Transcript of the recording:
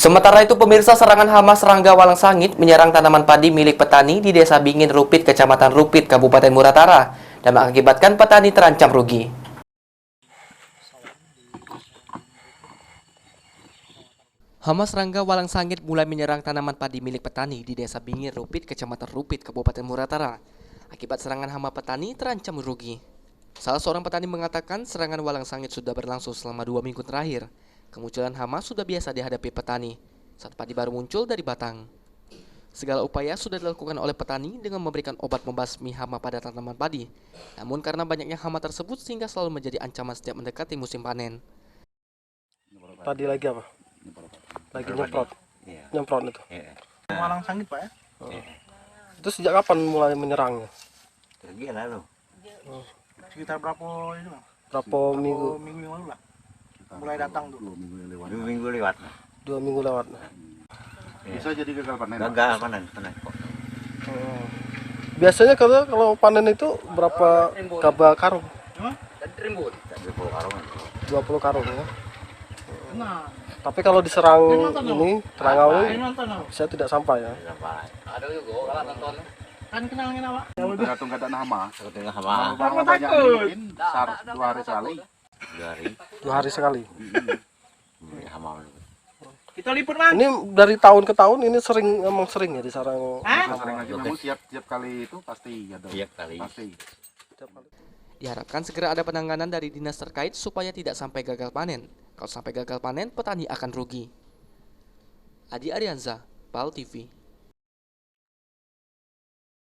Sementara itu, pemirsa, serangan hama serangga walang sangit menyerang tanaman padi milik petani di Desa Bingin Rupit, Kecamatan Rupit, Kabupaten Muratara, dan mengakibatkan petani terancam rugi. Hama serangga walang sangit mulai menyerang tanaman padi milik petani di Desa Bingin Rupit, Kecamatan Rupit, Kabupaten Muratara. Akibat serangan hama, petani terancam rugi. Salah seorang petani mengatakan serangan walang sangit sudah berlangsung selama 2 minggu terakhir. Kemunculan hama sudah biasa dihadapi petani saat padi baru muncul dari batang. Segala upaya sudah dilakukan oleh petani dengan memberikan obat membasmi hama pada tanaman padi. Namun karena banyaknya hama tersebut sehingga selalu menjadi ancaman setiap mendekati musim panen. Tadi lagi apa? Lagi nyemprot. Iya. Nyemprot itu. Iya. Walang sangit Pak ya? Itu sejak kapan mulai menyerangnya? Tergi lalu. Sekitar berapa ini Bang? Berapa minggu? Minggu yang lalu lah. Mulai datang tuh. 2 minggu lewat. 2 minggu lewat. Bisa jadi gagal panen. gagal panen kok. Oh. Biasanya kalau panen itu berapa gaba karung? 20 karung ya. Nah, Tapi kalau diserang ini Terangawi saya tidak sampai ya. kan kenalnya Pak. Tergantung keadaan hama. Tengah hama. Kalau banyak mungkin 2 hari sekali. 2 hari. 2 hari sekali. Hama. Kita liput Bang. Ini dari tahun ke tahun ini emang sering ya diserang. Sering aja namun tiap kali itu pasti ada. Tiap kali. Pasti. Diharapkan segera ada penanganan dari dinas terkait supaya tidak sampai gagal panen. Kalau sampai gagal panen, petani akan rugi. Adi Arianza, PAL TV.